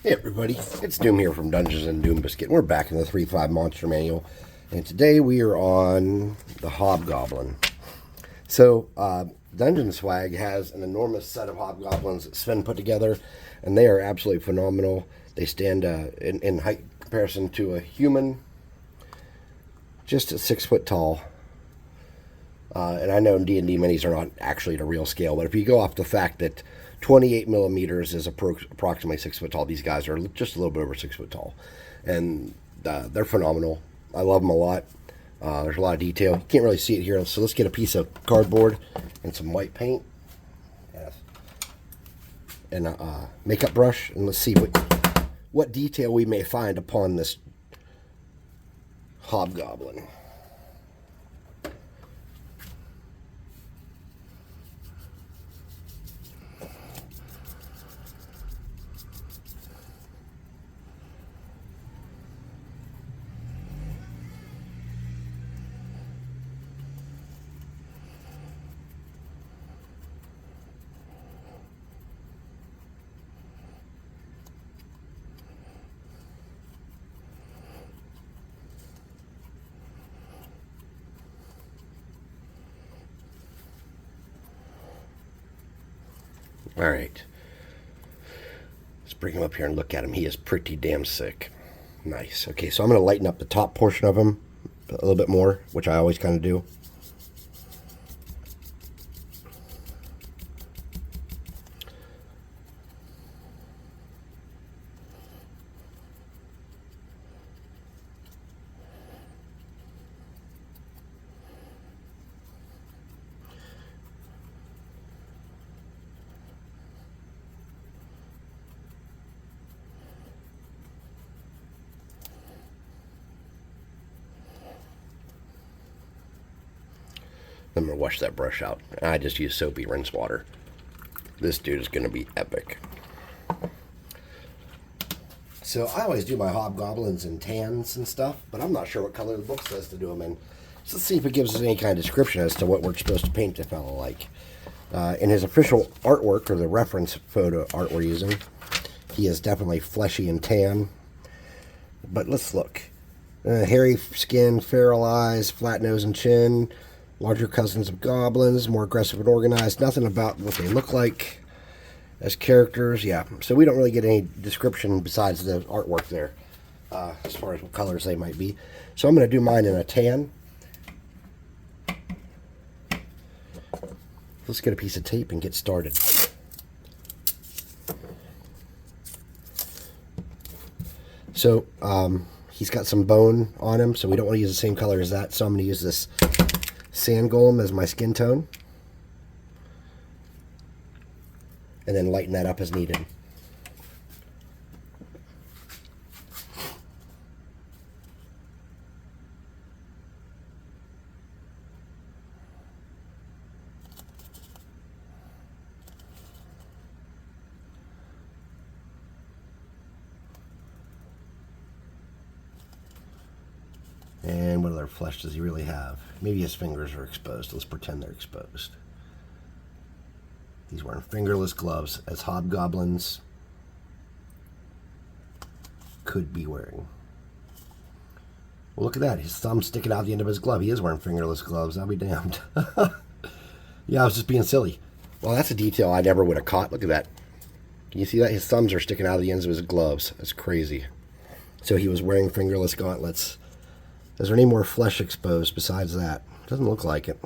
Hey everybody, it's Doom here from Dungeons and Doom Biscuit. We're back in the 3.5 Monster Manual, and today we are on the Hobgoblin. So, Dungeon Swag has an enormous set of Hobgoblins that Sven put together, and they are absolutely phenomenal. They stand in height comparison to a human, just at 6 foot tall. And I know D&D minis are not actually at a real scale, but if you go off the fact that 28 millimeters is approximately 6 foot tall, these guys are just a little bit over 6 foot tall. And they're phenomenal. I love them a lot. There's a lot of detail. You can't really see it here, so let's get a piece of cardboard and some white paint. Yes. And a makeup brush, and let's see what detail we may find upon this Hobgoblin. All right. Let's bring him up here and look at him. He is pretty damn sick. Nice. Okay, so I'm going to lighten up the top portion of him a little bit more, which I always kind of do. I'm going to wash that brush out. I just use soapy rinse water. This dude is going to be epic. So I always do my Hobgoblins in tans and stuff, but I'm not sure what color the book says to do them in. So let's see if it gives us any kind of description as to what we're supposed to paint the fellow like. In his official artwork, or the reference photo art we're using, he is definitely fleshy and tan. But let's look. Hairy skin, feral eyes, flat nose and chin. Larger cousins of goblins, more aggressive and organized. Nothing about what they look like as characters. Yeah, so we don't really get any description besides the artwork there as far as what colors they might be. So I'm going to do mine in a tan. Let's get a piece of tape and get started. So he's got some bone on him, so we don't want to use the same color as that. So I'm going to use this sand golem as my skin tone, and then lighten that up as needed. And what other flesh does he really have? Maybe his fingers are exposed. Let's pretend they're exposed. He's wearing fingerless gloves, as hobgoblins could be wearing. Well, look at that. His thumb's sticking out the end of his glove. He is wearing fingerless gloves. I'll be damned. Yeah, I was just being silly. Well, that's a detail I never would have caught. Look at that. Can you see that? His thumbs are sticking out of the ends of his gloves. That's crazy. So he was wearing fingerless gauntlets. Is there any more flesh exposed besides that? Doesn't look like it.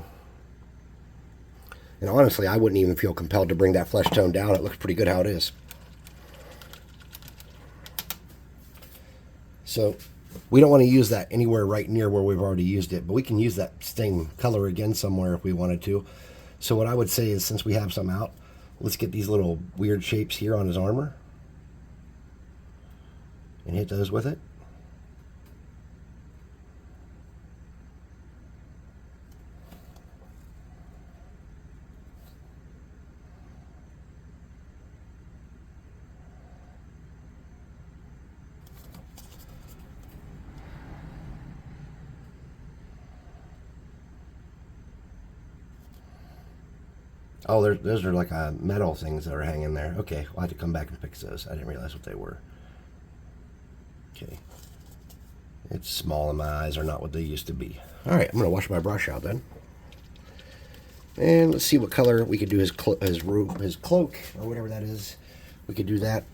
And honestly, I wouldn't even feel compelled to bring that flesh tone down. It looks pretty good how it is. So we don't want to use that anywhere right near where we've already used it, but we can use that same color again somewhere if we wanted to. So what I would say is, since we have some out, let's get these little weird shapes here on his armor and hit those with it. Oh, those are like metal things that are hanging there. Okay, we'll have to come back and fix those. I didn't realize what they were. Okay. It's small and my eyes are not what they used to be. All right, I'm going to wash my brush out then. And let's see what color we could do his cloak or whatever that is. We could do that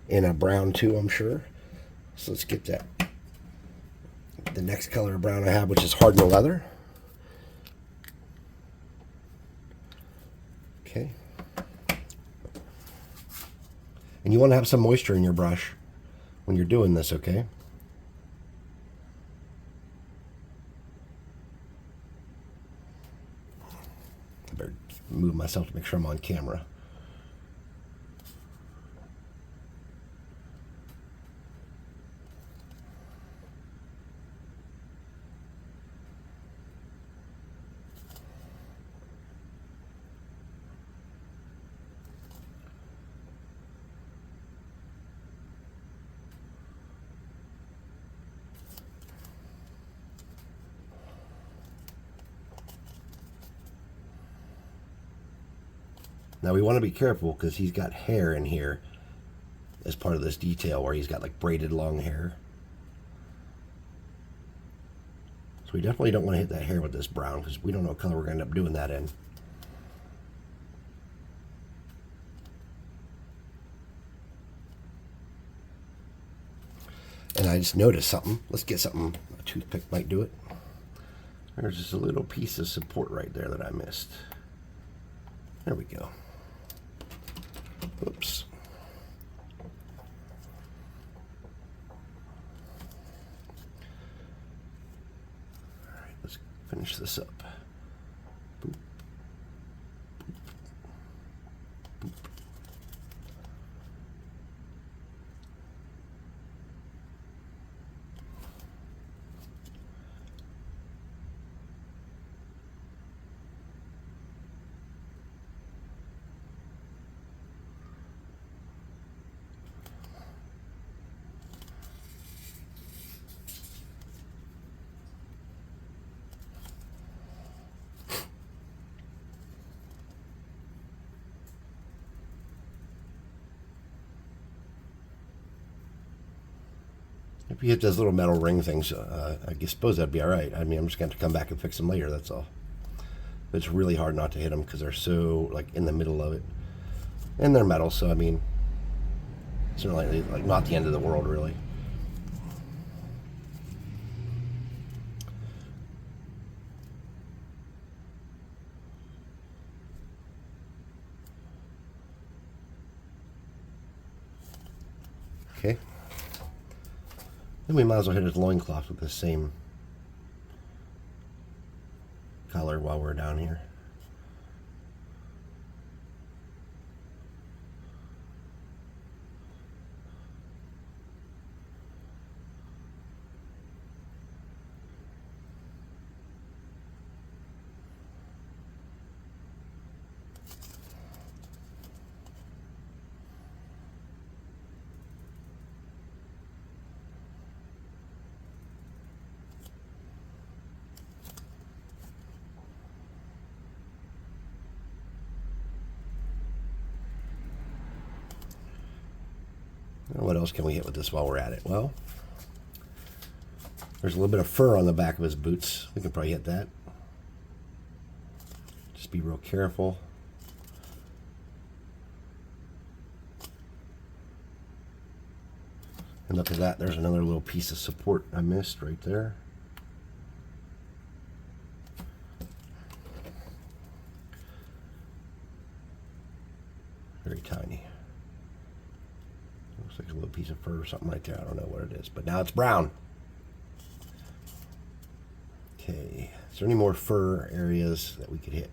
in a brown too, I'm sure. So let's get that. The next color of brown I have, which is hardened leather. Okay. And you want to have some moisture in your brush when you're doing this, okay? I better move myself to make sure I'm on camera. Now we want to be careful because he's got hair in here as part of this detail where he's got like braided long hair. So we definitely don't want to hit that hair with this brown because we don't know what color we're going to end up doing that in. And I just noticed something. Let's get something. A toothpick might do it. There's just a little piece of support right there that I missed. There we go. Oops. All right, let's finish this up. Boop. Boop. Boop. If you hit those little metal ring things, I suppose that'd be all right. I mean, I'm just going to have to come back and fix them later, that's all. But it's really hard not to hit them because they're so, like, in the middle of it. And they're metal, so, I mean, it's not like not the end of the world, really. Okay. Then we might as well hit his loincloth with the same color while we're down here. What else can we hit with this while we're at it? Well, there's a little bit of fur on the back of his boots. We can probably hit that. Just be real careful. And look at that. There's another little piece of support I missed right there. Very tiny. Looks like a little piece of fur or something right there. I don't know what it is, but now it's brown. Okay, is there any more fur areas that we could hit?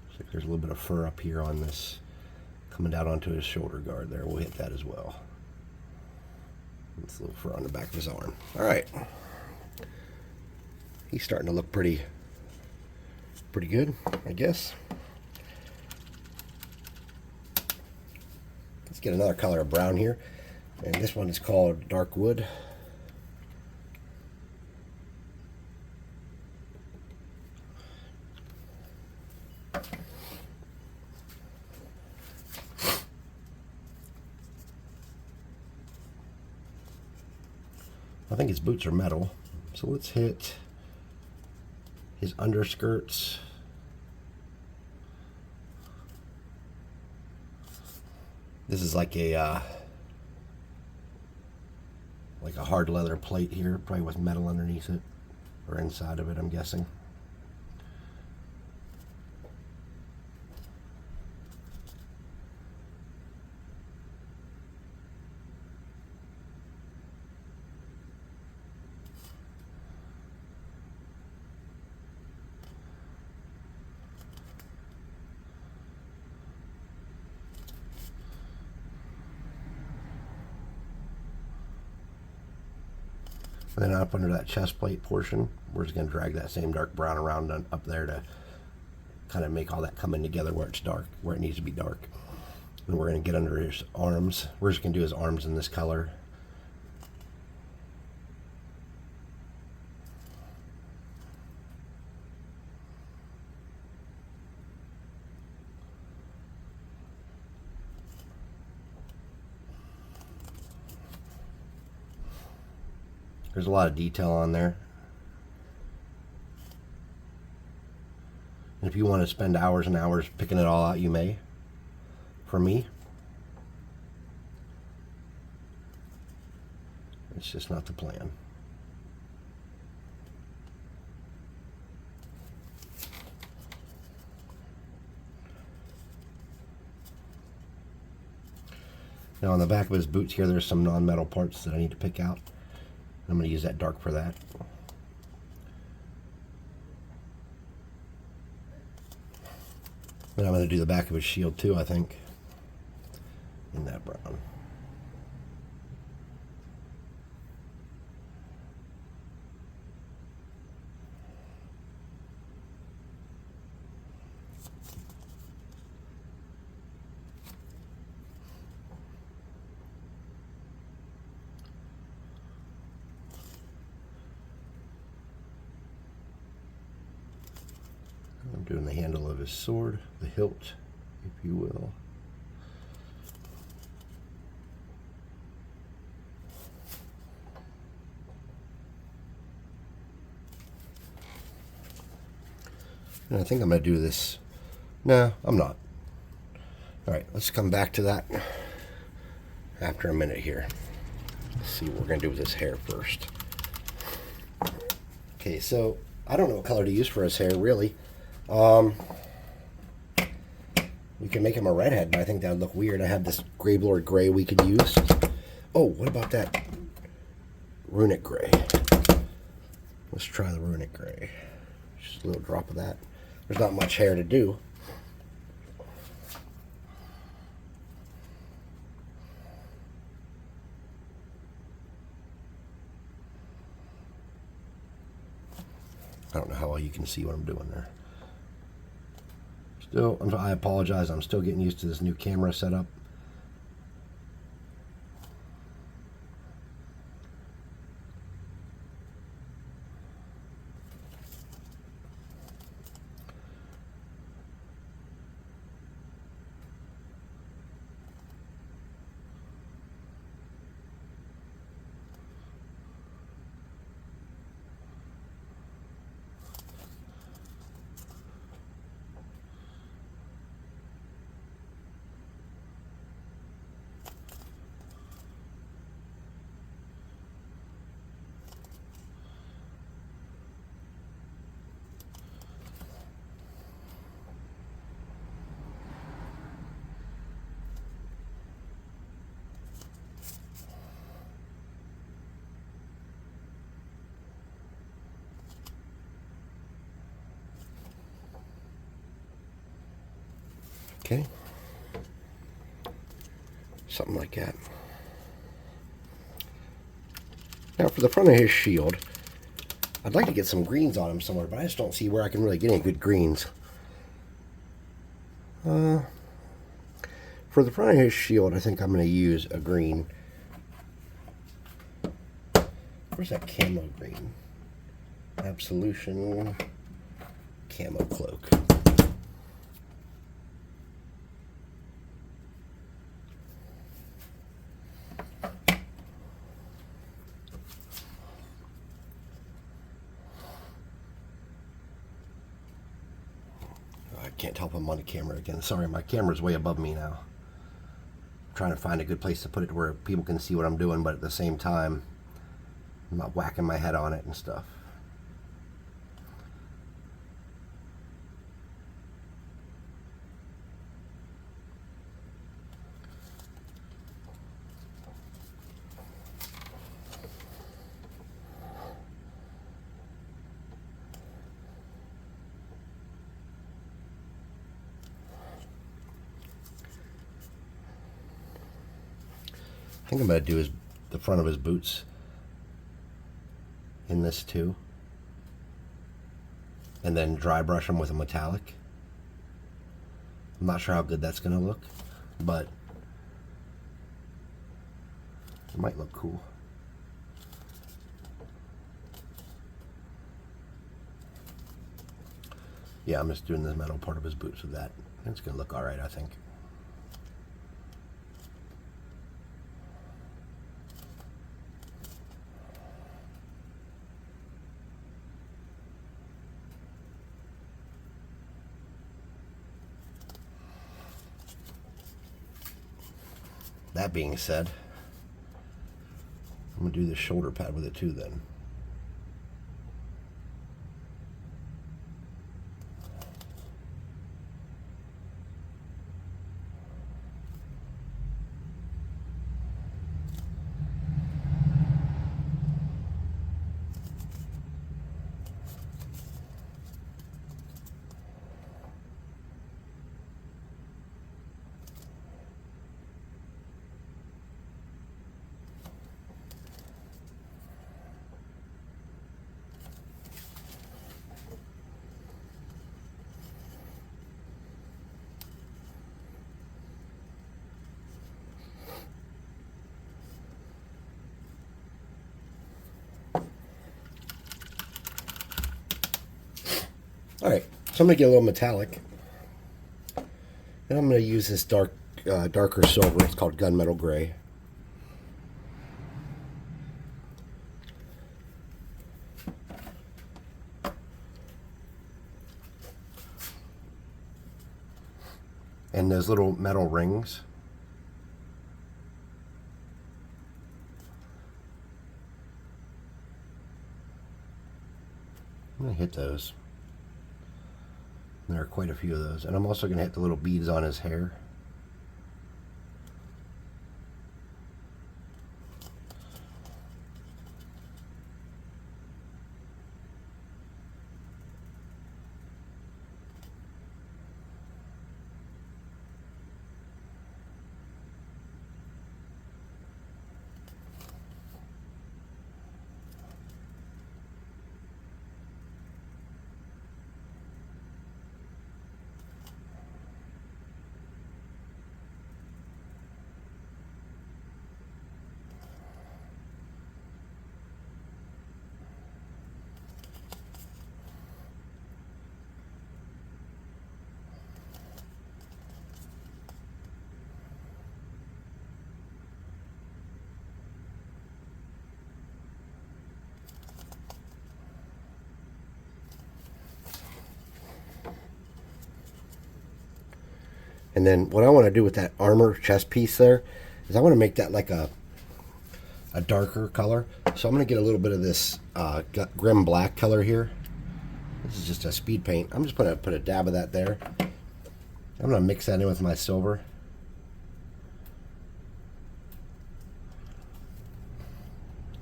Looks like there's a little bit of fur up here on this, coming down onto his shoulder guard there. We'll hit that as well. This little fur on the back of his arm. All right. He's starting to look pretty good, I guess. Let's get another color of brown here. And this one is called Dark Wood. I think his boots are metal. So let's hit his underskirts. This is like a hard leather plate here, probably with metal underneath it, or inside of it, I'm guessing. And then up under that chest plate portion, we're just going to drag that same dark brown around up there to kind of make all that come in together where it's dark, where it needs to be dark. And we're going to get under his arms. We're just going to do his arms in this color. There's a lot of detail on there. And if you want to spend hours and hours picking it all out, you may. For me, it's just not the plan. Now on the back of his boots here, there's some non-metal parts that I need to pick out. I'm going to use that dark for that. And I'm going to do the back of his shield too, I think, in that brown. I'm doing the handle of his sword, the hilt, if you will. And I think I'm going to do this. No, I'm not. All right, let's come back to that after a minute here. Let's see what we're going to do with his hair first. Okay, so I don't know what color to use for his hair, really. We can make him a redhead, but I think that would look weird. I have this Gravelord gray we could use. Oh, what about that runic gray? Let's try the runic gray. Just a little drop of that. There's not much hair to do. I don't know how well you can see what I'm doing there. Still, I apologize. I'm still getting used to this new camera setup. Okay. Something like that. Now for the front of his shield, I'd like to get some greens on him somewhere, but I just don't see where I can really get any good greens. For the front of his shield, I think I'm going to use a green. Where's that camo green? Absolution camo cloak. can't tell if I'm on the camera again. Sorry, my camera's way above me now. I'm trying to find a good place to put it where people can see what I'm doing, but at the same time, I'm not whacking my head on it and stuff. I think I'm going to do the front of his boots in this too, and then dry brush them with a metallic. I'm not sure how good that's going to look, but it might look cool. Yeah, I'm just doing the metal part of his boots with that. It's going to look alright, I think. That being said, I'm going to do the shoulder pad with it too then. Alright, so I'm going to get a little metallic. And I'm going to use this darker silver. It's called gunmetal gray. And those little metal rings. I'm going to hit those. There are quite a few of those. And I'm also going to hit the little beads on his hair. And then what I want to do with that armor chest piece there is I want to make that like a darker color. So I'm going to get a little bit of this grim black color here. This is just a speed paint. I'm just going to put a dab of that there. I'm going to mix that in with my silver.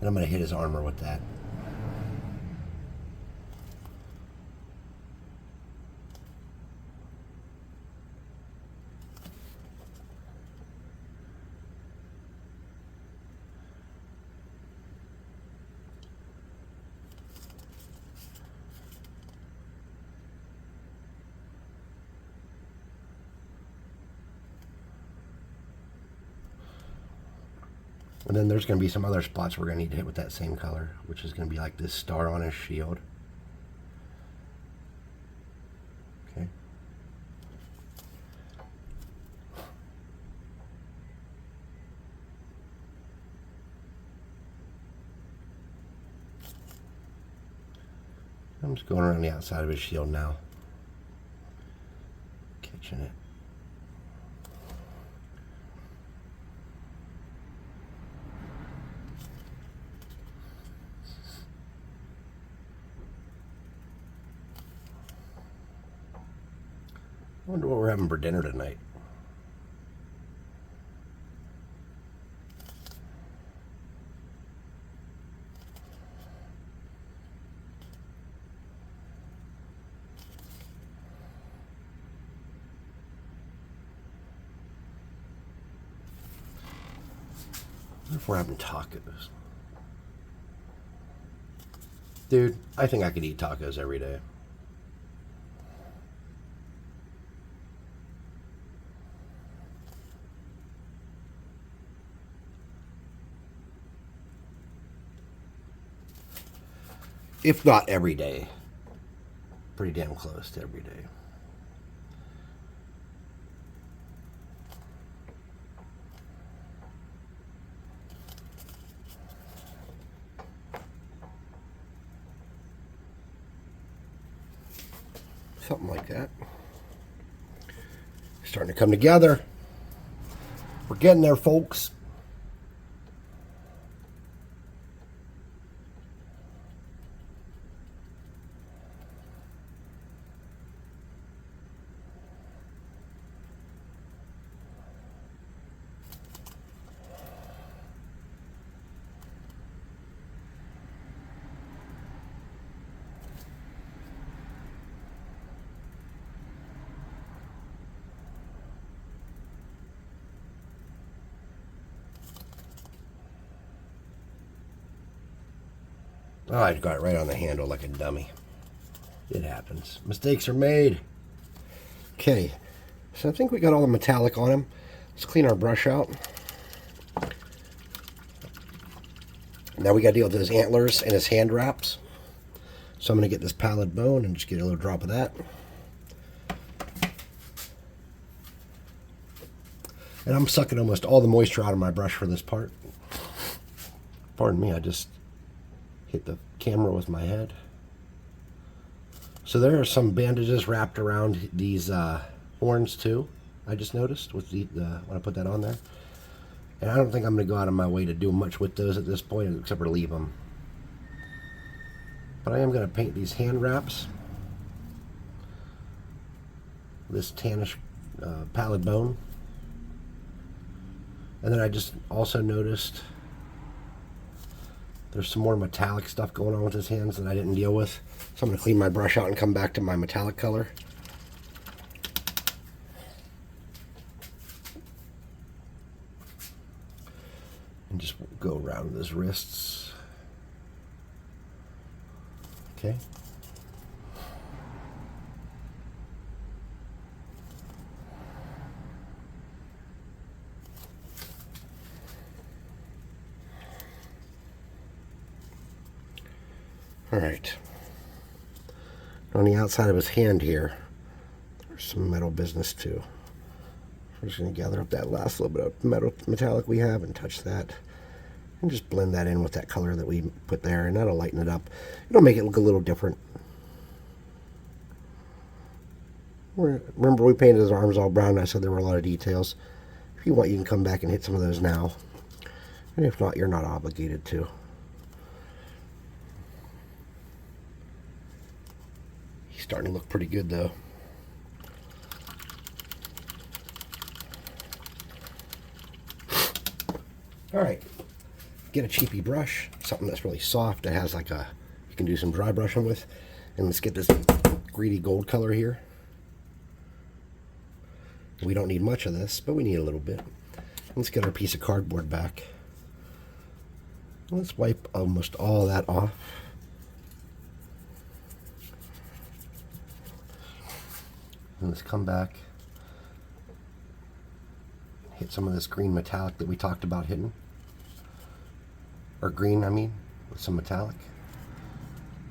And I'm going to hit his armor with that. And then there's going to be some other spots we're going to need to hit with that same color, which is going to be like this star on his shield. Okay. I'm just going around the outside of his shield now. in it. I wonder what we're having for dinner tonight. What if we're having tacos? Dude, I think I could eat tacos every day. If not every day. Pretty damn close to every day. Something like that. Starting to come together. We're getting there, folks. Oh, I got it right on the handle like a dummy. It happens. Mistakes are made. Okay, so I think we got all the metallic on him. Let's clean our brush out. Now we got to deal with his antlers and his hand wraps. So I'm going to get this pallid bone and just get a little drop of that. And I'm sucking almost all the moisture out of my brush for this part. Pardon me, I just hit the camera with my head. So there are some bandages wrapped around these horns too. I just noticed with the when I put that on there. And I don't think I'm going to go out of my way to do much with those at this point, except for leave them. But I am going to paint these hand wraps. This tannish pallid bone. And then I just also noticed there's some more metallic stuff going on with his hands that I didn't deal with. So I'm going to clean my brush out and come back to my metallic color. And just go around his wrists. Okay. All right. On the outside of his hand here, there's some metal business too. We're just going to gather up that last little bit of metallic we have and touch that. And just blend that in with that color that we put there, and that'll lighten it up. It'll make it look a little different. Remember, we painted his arms all brown. I said there were a lot of details. If you want, you can come back and hit some of those now. And if not, you're not obligated to. He's starting to look pretty good, though. All right. Get a cheapy brush, something that's really soft, that has like a, you can do some dry brushing with. And let's get this greedy gold color here. We don't need much of this, but we need a little bit. Let's get our piece of cardboard back. Let's wipe almost all that off. And let's come back, hit some of this green metallic that we talked about hitting. Or green, I mean, with some metallic.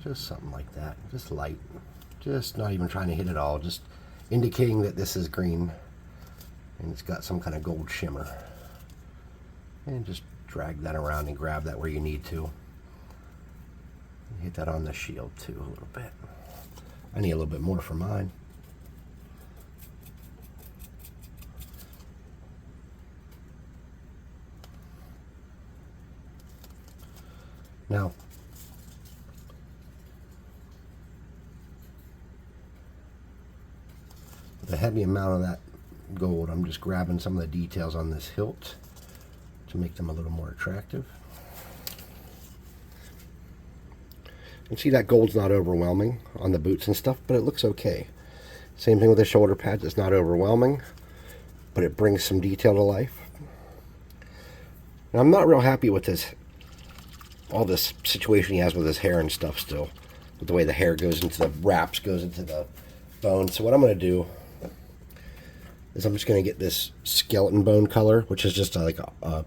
Just something like that. Just light. Just not even trying to hit it all. Just indicating that this is green. And it's got some kind of gold shimmer. And just drag that around and grab that where you need to. Hit that on the shield too a little bit. I need a little bit more for mine. Now, with a heavy amount of that gold, I'm just grabbing some of the details on this hilt to make them a little more attractive. And see, that gold's not overwhelming on the boots and stuff, but it looks okay. Same thing with the shoulder pads. It's not overwhelming, but it brings some detail to life. Now, I'm not real happy with this, all this situation he has with his hair and stuff still. With the way the hair goes into the wraps, goes into the bone. So what I'm going to do is I'm just going to get this skeleton bone color, which is just like a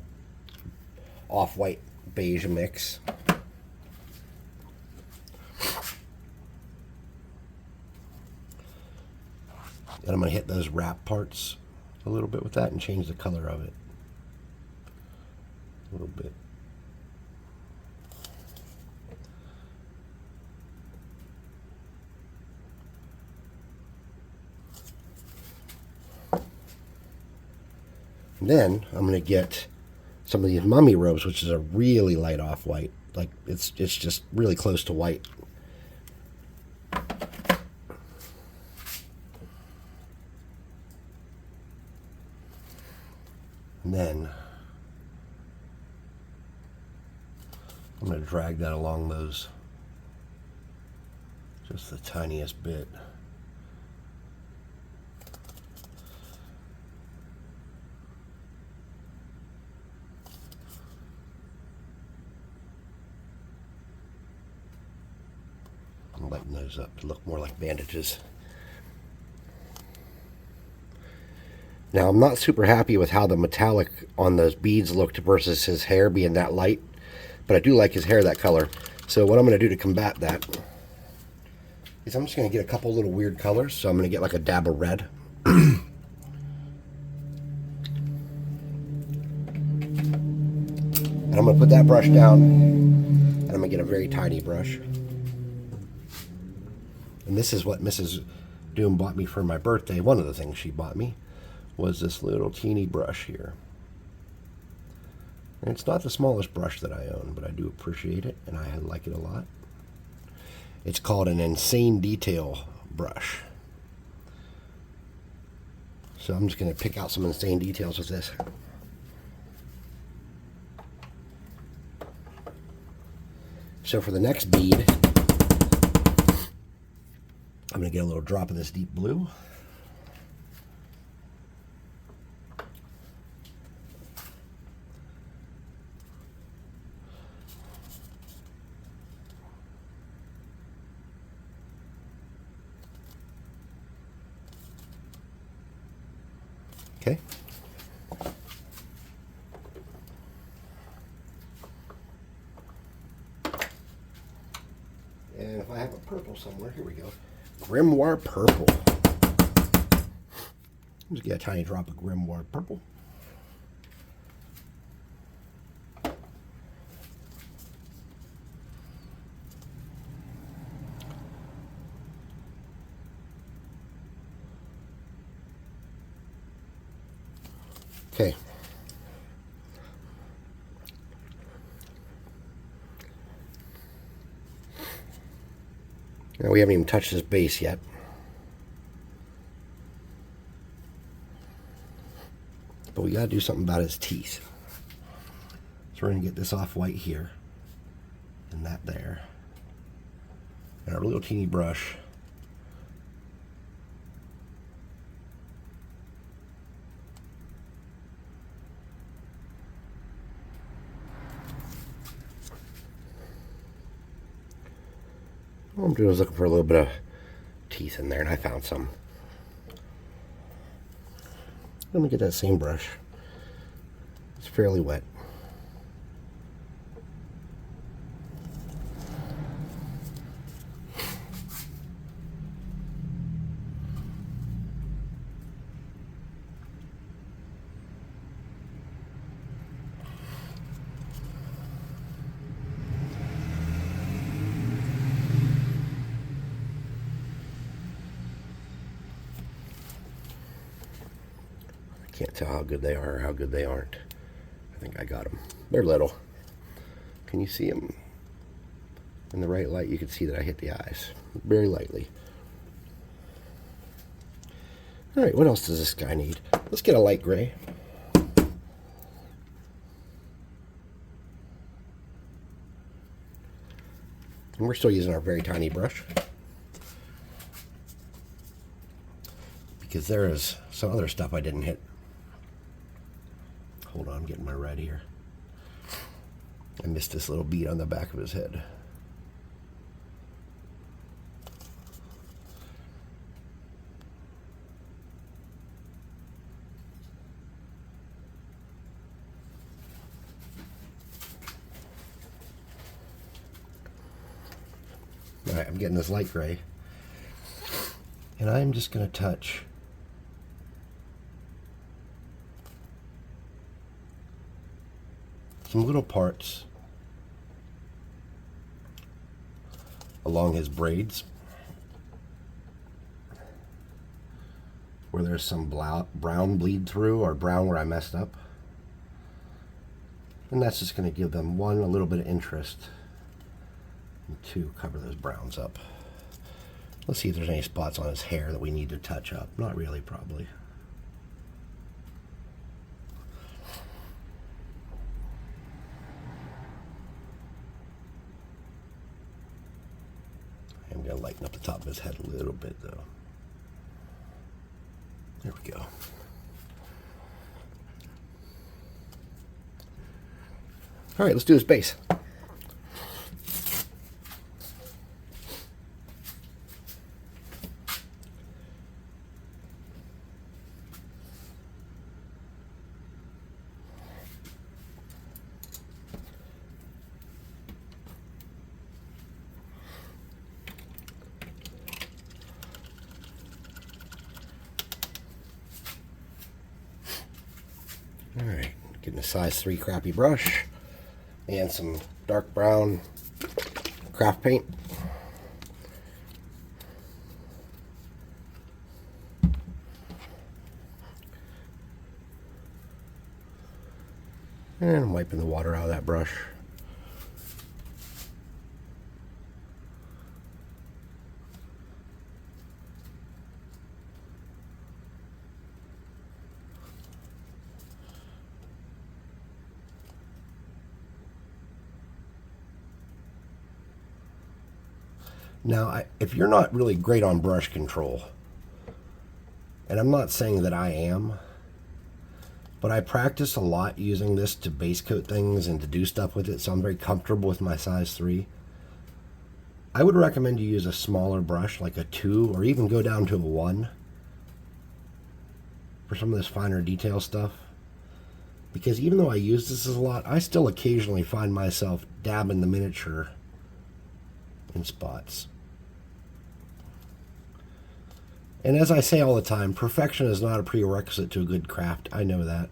off-white beige mix. And I'm going to hit those wrap parts a little bit with that and change the color of it a little bit. And then I'm going to get some of these mummy robes, which is a really light off-white. Like, it's just really close to white. And then I'm going to drag that along those just the tiniest bit. I'm lighten those up to look more like bandages. Now, I'm not super happy with how the metallic on those beads looked versus his hair being that light, but I do like his hair that color. So what I'm going to do to combat that is I'm just going to get a couple little weird colors. So I'm going to get like a dab of red. And I'm going to put that brush down, and I'm going to get a very tiny brush. And this is what Mrs. Doom bought me for my birthday. One of the things she bought me was this little teeny brush here. And it's not the smallest brush that I own, but I do appreciate it, and I like it a lot. It's called an Insane Detail brush. So I'm just going to pick out some insane details with this. So for the next bead, I'm going to get a little drop of this deep blue. Okay. And if I have a purple somewhere, here we go. Grimoire purple. Just get a tiny drop of Grimoire purple. Okay. Now we haven't even touched his base yet. But we gotta do something about his teeth. So we're gonna get this off white here. And that there. And our little teeny brush. All I'm doing is looking for a little bit of teeth in there, and I found some. Let me get that same brush. It's fairly wet. Can't tell how good they are or how good they aren't. I think I got them. They're little. Can you see them? In the right light, you can see that I hit the eyes very lightly. All right, what else does this guy need? Let's get a light gray. And we're still using our very tiny brush, because there is some other stuff I didn't hit. Hold on, I'm getting my red here. I missed this little bead on the back of his head. All right, I'm getting this light gray, and I'm just going to touch some little parts along his braids where there's some brown bleed through, or brown where I messed up. And that's just going to give them, one, a little bit of interest, and two, cover those browns up. Let's see if there's any spots on his hair that we need to touch up. Not really, probably. I'm going to lighten up the top of his head a little bit, though. There we go. All right, let's do his base. All right, getting a size 3 crappy brush and some dark brown craft paint. And I'm wiping the water out of that brush. Now, if you're not really great on brush control, and I'm not saying that I am, but I practice a lot using this to base coat things and to do stuff with it, so I'm very comfortable with my size 3. I would recommend you use a smaller brush, like a 2, or even go down to a 1 for some of this finer detail stuff. Because even though I use this a lot, I still occasionally find myself dabbing the miniature in spots. And as I say all the time, perfection is not a prerequisite to a good craft. I know that.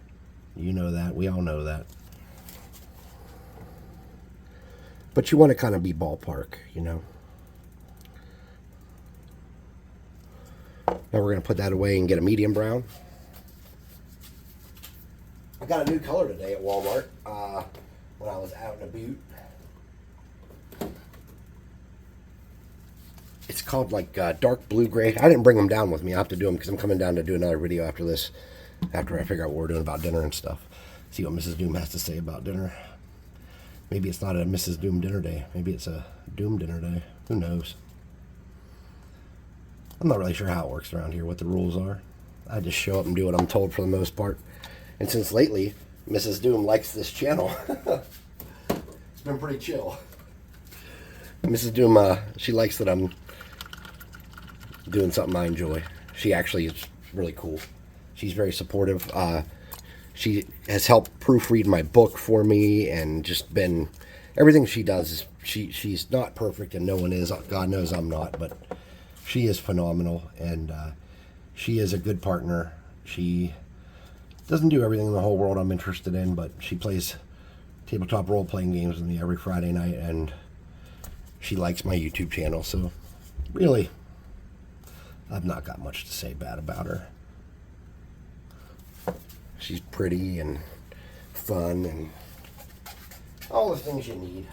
You know that. We all know that. But you want to kind of be ballpark, you know. Now we're going to put that away and get a medium brown. I got a new color today at Walmart when I was out and about. It's called like dark blue gray. I didn't bring them down with me. I have to do them because I'm coming down to do another video after this, after I figure out what we're doing about dinner and stuff. See what Mrs. Doom has to say about dinner. Maybe it's not a Mrs. Doom dinner day. Maybe it's a Doom dinner day. Who knows? I'm not really sure how it works around here, what the rules are. I just show up and do what I'm told for the most part. And since lately, Mrs. Doom likes this channel, it's been pretty chill. Mrs. Doom, she likes that I'm doing something I enjoy. She actually is really cool. She's very supportive. She has helped proofread my book for me, and just been everything she does is she's not perfect, and no one is. God knows I'm not, but she is phenomenal, and she is a good partner. She doesn't do everything in the whole world I'm interested in, but she plays tabletop role-playing games with me every Friday night, and she likes my YouTube channel, so really, I've not got much to say bad about her. She's pretty and fun and all the things you need.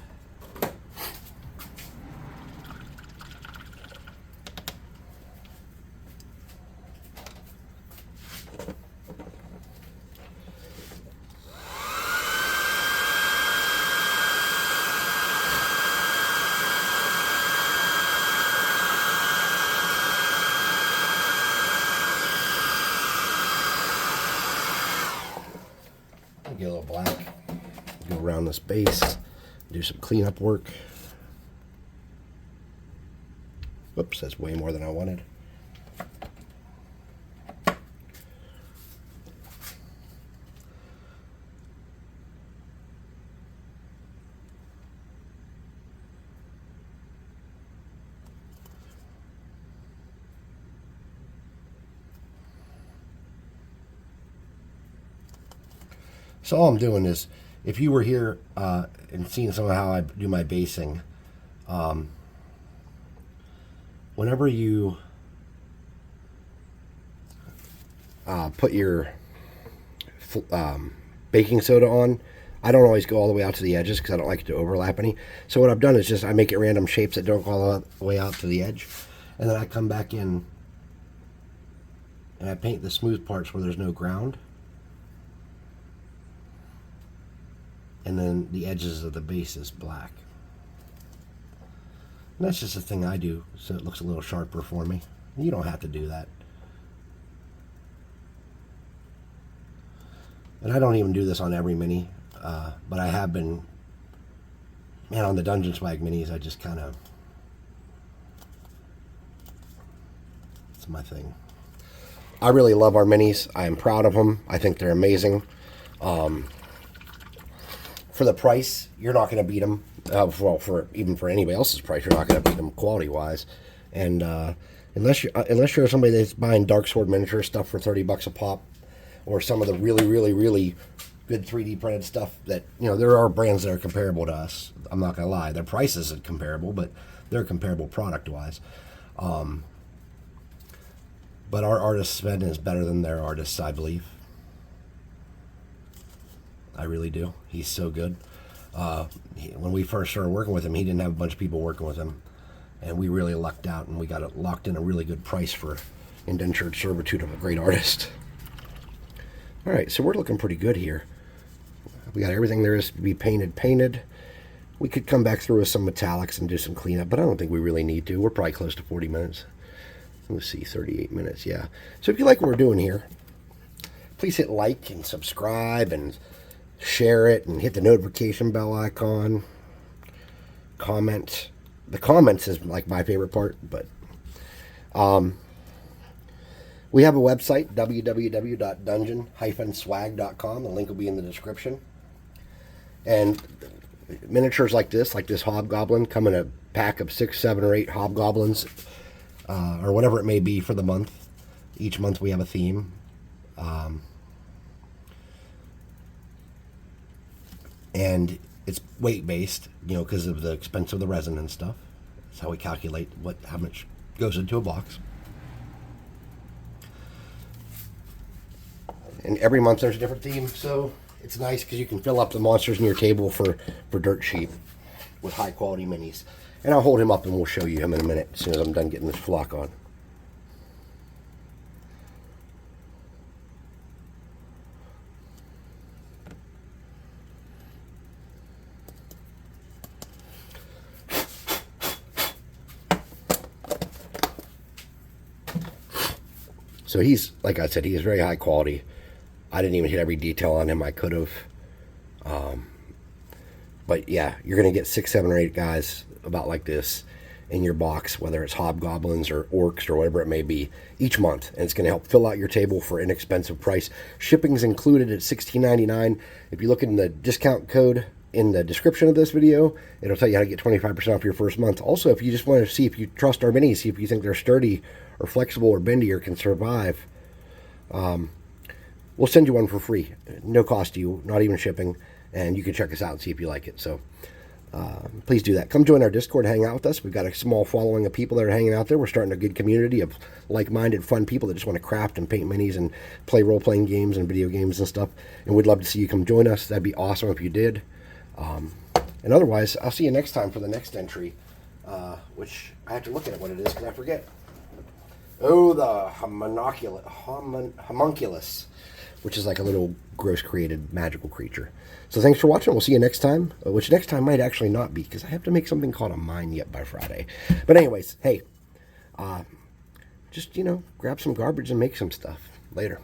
Go around this base, do some cleanup work. Whoops, that's way more than I wanted. So all I'm doing is, if you were here and seeing some of how I do my basing, whenever you put your baking soda on, I don't always go all the way out to the edges because I don't like it to overlap any. So what I've done is just I make it random shapes that don't go all the way out to the edge, and then I come back in and I paint the smooth parts where there's no ground, and then the edges of the base is black. And that's just a thing I do so it looks a little sharper for me. You don't have to do that. And I don't even do this on every mini, but I have been, man, on the Dungeon Swag minis, I just kind of, it's my thing. I really love our minis. I am proud of them. I think they're amazing. For the price, you're not going to beat them. Well, even for anybody else's price, you're not going to beat them quality-wise. And unless you're somebody that's buying Dark Sword miniature stuff for $30 a pop, or some of the really, really, really good 3D printed stuff that, you know, there are brands that are comparable to us. I'm not going to lie. Their price isn't comparable, but they're comparable product-wise. But our artist Sven is better than their artists, I believe. I really do. He's so good. When we first started working with him, he didn't have a bunch of people working with him. And we really lucked out, and we got it locked in a really good price for indentured servitude of a great artist. All right, so we're looking pretty good here. We got everything there is to be painted. We could come back through with some metallics and do some cleanup, but I don't think we really need to. We're probably close to 40 minutes. Let's see, 38 minutes, yeah. So if you like what we're doing here, please hit like and subscribe and share it and hit the notification bell icon. Comment. The comments is like my favorite part, but we have a website, www.dungeon-swag.com. The link will be in the description. And miniatures like this Hobgoblin, come in a pack of 6, 7, or 8 Hobgoblins, or whatever it may be for the month. Each month we have a theme. And it's weight-based, you know, because of the expense of the resin and stuff. That's how we calculate how much goes into a box. And every month there's a different theme, so it's nice because you can fill up the monsters in your table for dirt cheap with high quality minis. And I'll hold him up and we'll show you him in a minute as soon as I'm done getting this flock on. So he's, like I said, he is very high quality. I didn't even hit every detail on him I could have. But yeah, you're going to get 6, 7, or 8 guys about like this in your box, whether it's hobgoblins or orcs or whatever it may be, each month. And it's going to help fill out your table for an inexpensive price. Shipping's included at $16.99. If you look in the discount code in the description of this video, it'll tell you how to get 25% off your first month. Also, if you just want to see if you trust our minis, see if you think they're sturdy or flexible or bendy or can survive, we'll send you one for free. No cost to you, not even shipping. And you can check us out and see if you like it. So please do that. Come join our Discord, hang out with us. We've got a small following of people that are hanging out there. We're starting a good community of like-minded, fun people that just want to craft and paint minis and play role-playing games and video games and stuff. And we'd love to see you come join us. That'd be awesome if you did. And otherwise, I'll see you next time for the next entry, which I have to look at what it is because I forget. Oh, the homunculus, which is like a little gross created magical creature. So thanks for watching. We'll see you next time, which next time might actually not be because I have to make something called a mine yet by Friday. But anyways, hey, just, you know, grab some garbage and make some stuff. Later.